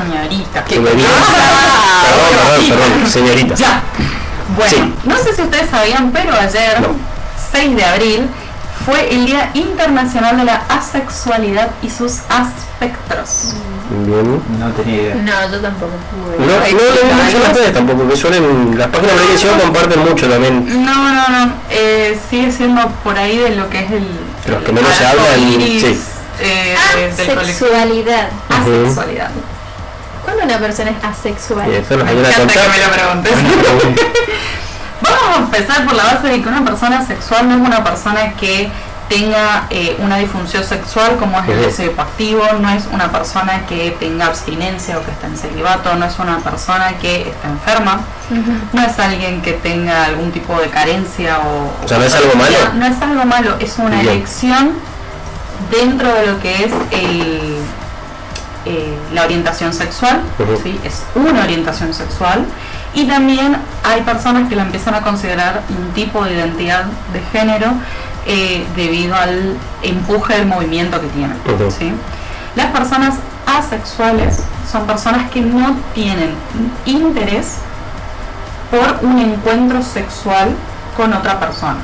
señorita. Señorita. Perdón, señorita. Ya. Bueno, Sí. no sé si ustedes sabían, pero ayer, No. 6 de abril, fue el Día Internacional de la Asexualidad y sus Aspectos. Bien. No tenía idea. No, yo tampoco. No le vi mucho las redes tampoco, que suelen, las páginas de televisión comparten mucho también. No. Sigue siendo por ahí de lo que es el... Los que menos se hablan, iris, sí. del colectivo. Asexualidad. Asexualidad. ¿Cuándo una persona es asexual? Y esto nos Me ayuda a encanta contar. que me lo preguntes. Vamos a empezar por la base de que una persona sexual no es una persona que tenga una disfunción sexual como es el deseo hipoactivo, no es una persona que tenga abstinencia o que esté en celibato, no es una persona que está enferma, no es alguien que tenga algún tipo de carencia O sea, ¿no es algo malo? No es algo malo, es una Bien. elección dentro de lo que es la orientación sexual, ¿sí? Es una orientación sexual, y también hay personas que la empiezan a considerar un tipo de identidad de género debido al empuje del movimiento que tienen, ¿sí? Las personas asexuales son personas que no tienen interés por un encuentro sexual con otra persona.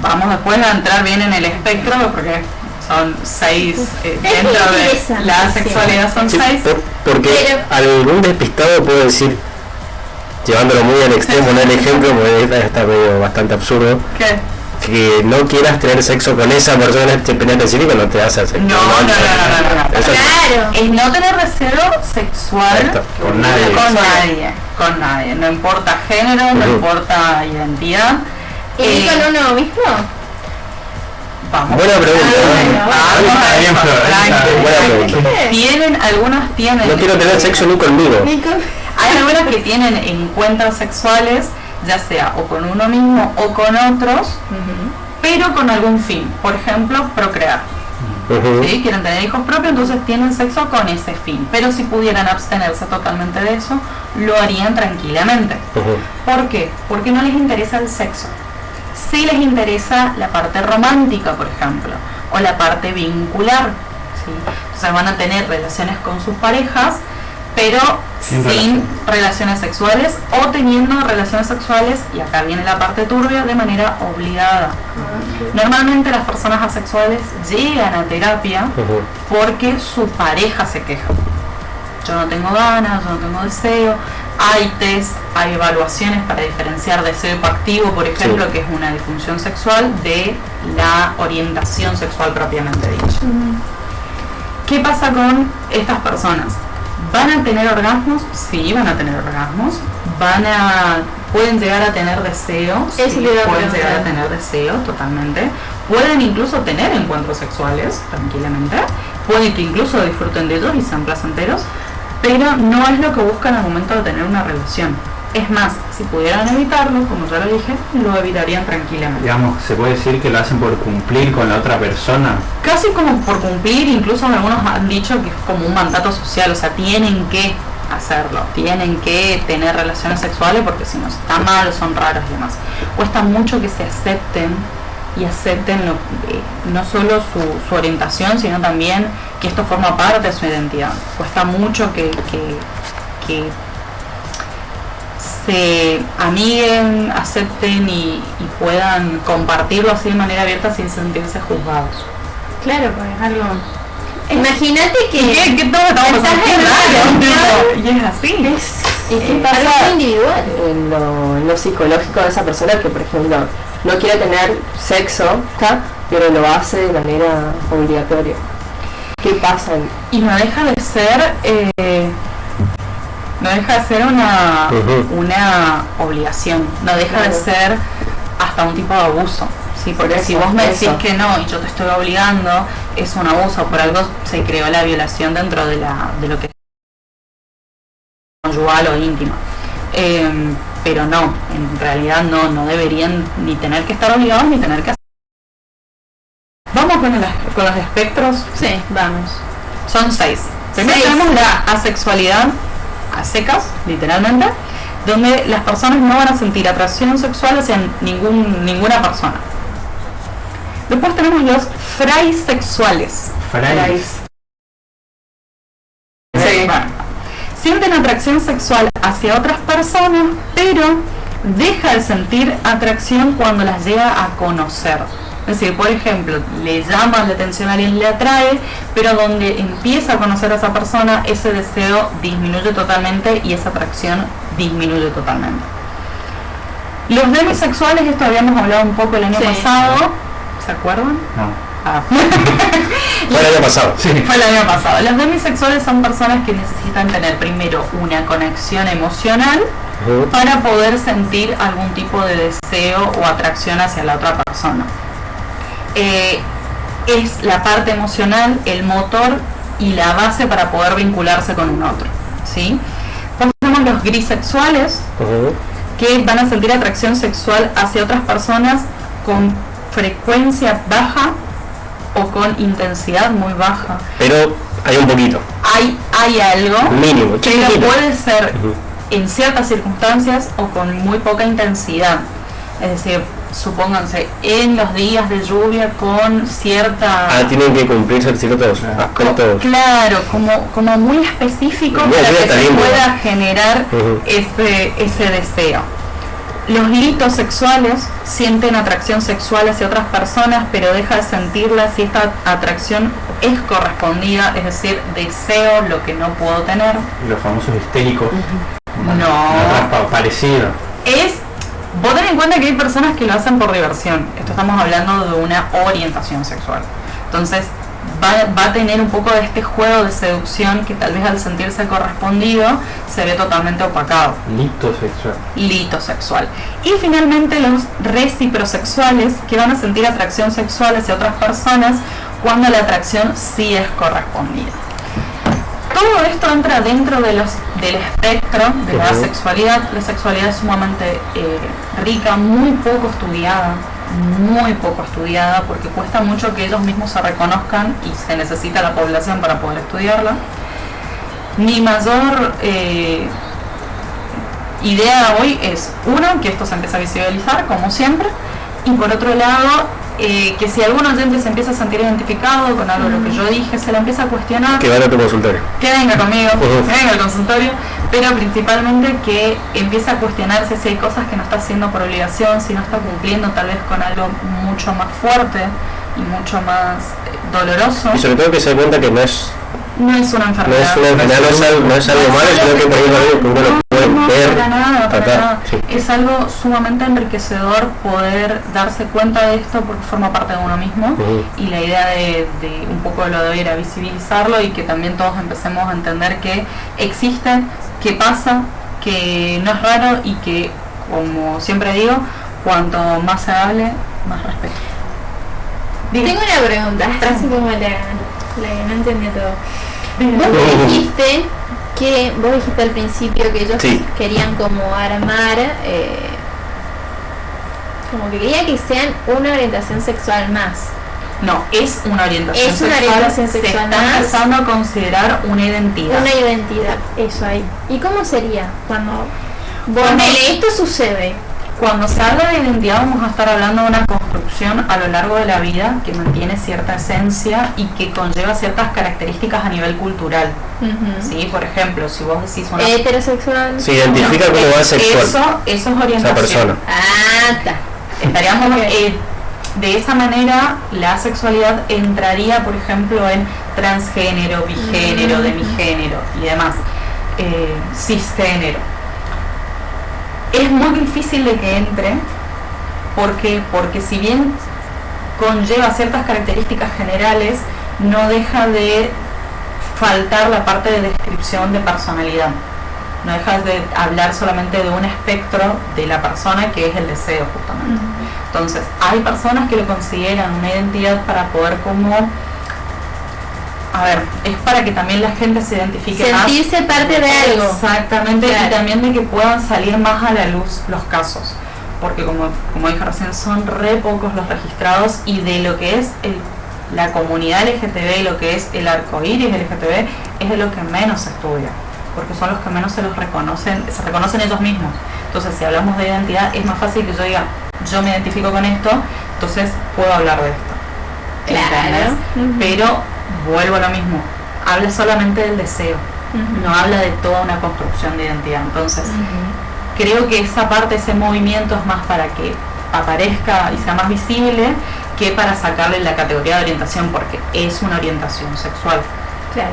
Vamos después a entrar bien en el espectro porque son 6 dentro de la asexualidad, son Sí, 6. porque algún despistado puede decir, llevándolo muy al extremo, no el ejemplo, porque está medio bastante absurdo, ¿Qué? que no quieras tener sexo con esa persona, te peleas decir que no te hace sexo. No. Eso es- Claro. Es no tener deseo sexual Ahí está, con nadie. con nadie, no importa género, no importa identidad. ¿Y con uno mismo? Vamos. Buena pregunta, Vamos a bien, eso, Flor, tranqui. buena pregunta. Algunas tienen. No quiero tener sexo ni conmigo. Hay algunas que tienen encuentros sexuales, ya sea o con uno mismo o con otros, pero con algún fin. Por ejemplo, procrear. ¿Sí? Quieren tener hijos propios, entonces tienen sexo con ese fin. Pero si pudieran abstenerse totalmente de eso, lo harían tranquilamente. ¿Por qué? Porque no les interesa el sexo. Sí les interesa la parte romántica, por ejemplo, o la parte vincular, ¿sí? Entonces van a tener relaciones con sus parejas, pero sin relaciones sexuales, o teniendo relaciones sexuales, y acá viene la parte turbia, de manera obligada. Normalmente las personas asexuales llegan a terapia porque su pareja se queja. Yo no tengo ganas, yo no tengo deseo. Hay test, hay evaluaciones para diferenciar deseo hipoactivo, por ejemplo, que es una disfunción sexual, de la orientación sexual propiamente dicha. ¿Qué pasa con estas personas? ¿Van a tener orgasmos? Sí, van a tener orgasmos. Pueden llegar a tener deseos. Eso Sí, le iba a pueden preguntar. llegar a tener deseos, totalmente. Pueden incluso tener encuentros sexuales, tranquilamente. Pueden que incluso disfruten de ellos y sean placenteros, pero no es lo que buscan al momento de tener una relación. Es más, si pudieran evitarlo, como ya lo dije, lo evitarían tranquilamente. Digamos, se puede decir que lo hacen por cumplir con la otra persona. Casi como por cumplir, incluso algunos han dicho que es como un mandato social, o sea, tienen que hacerlo, tienen que tener relaciones sexuales porque si no está mal o son raros y demás. Cuesta mucho que se acepten y acepten no solo su orientación, sino también que esto forma parte de su identidad. Cuesta mucho que se amiguen, acepten y puedan compartirlo así de manera abierta sin sentirse juzgados. Claro, pues es algo... Imagínate que... ¿Qué todos estamos estás en pasando? Y es así. ¿Y qué algo pasa individual. en lo psicológico de esa persona que, por ejemplo, no quiere tener sexo, ¿tá? Pero lo hace de manera obligatoria? ¿Qué pasa? Y no deja de ser una obligación, no deja de ser hasta un tipo de abuso, ¿sí? Porque Por si eso, vos me decís eso. que no y yo te estoy obligando, es un abuso. Por algo se creó la violación dentro de lo que es conyugal o íntima. Pero no, en realidad no deberían ni tener que estar obligados ni tener que hacer. Vamos con los espectros. Sí, vamos. Son 6. Primero 6. tenemos la asexualidad a secas, literalmente, donde las personas no van a sentir atracción sexual hacia ninguna persona. Después tenemos los fraisexuales. Fray. sienten atracción sexual hacia otras personas, pero deja de sentir atracción cuando las llega a conocer. Es decir, por ejemplo, le llama la atención a alguien, le atrae, pero donde empieza a conocer a esa persona, ese deseo disminuye totalmente y esa atracción disminuye totalmente. Los demisexuales, esto habíamos hablado un poco el año pasado, ¿se acuerdan? No. Fue el año pasado. Sí. Fue el año pasado. Los demisexuales son personas que necesitan tener primero una conexión emocional para poder sentir algún tipo de deseo o atracción hacia la otra persona. Es la parte emocional, el motor y la base para poder vincularse con un otro, ¿sí? Después tenemos los grisexuales, que van a sentir atracción sexual hacia otras personas con frecuencia baja o con intensidad muy baja. Pero hay un poquito. Hay algo, mínimo, pero puede ser en ciertas circunstancias o con muy poca intensidad. Es decir, supónganse, en los días de lluvia con cierta... tienen que cumplirse ciertos aspectos. Claro, como muy específico para que se pueda generar ese deseo. Los litosexuales sienten atracción sexual hacia otras personas, pero deja de sentirla si esta atracción es correspondida, es decir, deseo lo que no puedo tener. Los famosos histéricos. No. Parecido. Vos ten en cuenta que hay personas que lo hacen por diversión. Esto estamos hablando de una orientación sexual. Entonces va a tener un poco de este juego de seducción que tal vez al sentirse correspondido se ve totalmente opacado. Litosexual. Y finalmente los reciprosexuales, que van a sentir atracción sexual hacia otras personas cuando la atracción sí es correspondida. Todo esto entra dentro del espectro de la sexualidad. La sexualidad es sumamente rica, muy poco estudiada, porque cuesta mucho que ellos mismos se reconozcan y se necesita la población para poder estudiarla. Mi mayor idea hoy es, uno, que esto se empieza a visibilizar, como siempre, y por otro lado, que si algún oyente se empieza a sentir identificado con algo de lo que yo dije, se lo empieza a cuestionar, que vaya a tu consultorio, que venga conmigo, que venga al consultorio, pero principalmente que empiece a cuestionarse si hay cosas que no está haciendo por obligación, si no está cumpliendo tal vez con algo mucho más fuerte y mucho más doloroso. Y sobre todo que se dé cuenta que no es una enfermedad. No es algo malo, sino que por ahí es algo que uno lo puede ver, para nada. Sí. Es algo sumamente enriquecedor poder darse cuenta de esto porque forma parte de uno mismo, y la idea de un poco lo de hoy era visibilizarlo y que también todos empecemos a entender que existe, que pasa, que no es raro y que, como siempre digo, cuanto más se hable, más respeto. Tengo una pregunta, así como la que no entendí todo. Vos dijiste al principio que ellos querían como armar, como que querían que sean una orientación sexual más. No, es una orientación sexual. Es una orientación sexual. Se está empezando a considerar una identidad. Una identidad, eso ahí. ¿Y cómo sería cuando esto sucede? Cuando se habla de identidad vamos a estar hablando de una construcción a lo largo de la vida que mantiene cierta esencia y que conlleva ciertas características a nivel cultural. ¿Sí? Por ejemplo, si vos decís una... heterosexual. Se identifica como asexual. Eso es orientación. Esa persona. Estaríamos... de esa manera, la sexualidad entraría, por ejemplo, en transgénero, bigénero, demigénero y demás. Cisgénero. Es muy difícil de que entre, porque si bien conlleva ciertas características generales, no deja de faltar la parte de descripción de personalidad. No deja de hablar solamente de un espectro de la persona que es el deseo, justamente. Entonces, hay personas que lo consideran una identidad para poder es para que también la gente se identifique más. Sentirse parte de algo. Exactamente, claro. Y también de que puedan salir más a la luz los casos. Porque como dije recién, son re pocos los registrados, y de lo que es la comunidad LGTB, lo que es el arcoíris LGTB, es de lo que menos se estudia. Porque son los que menos se reconocen ellos mismos. Entonces, si hablamos de identidad, es más fácil que yo diga, yo me identifico con esto, entonces puedo hablar de esto. Claro. Pero vuelvo a lo mismo, habla solamente del deseo, no habla de toda una construcción de identidad. Entonces, creo que esa parte, ese movimiento es más para que aparezca y sea más visible que para sacarle la categoría de orientación, porque es una orientación sexual. Claro.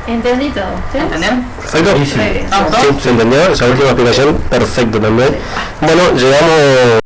Entendí todo. ¿Sí? ¿Entendieron? Perfecto. Muy bien. Sí, se entendió. Esa última explicación, perfecto también. Bueno, llegamos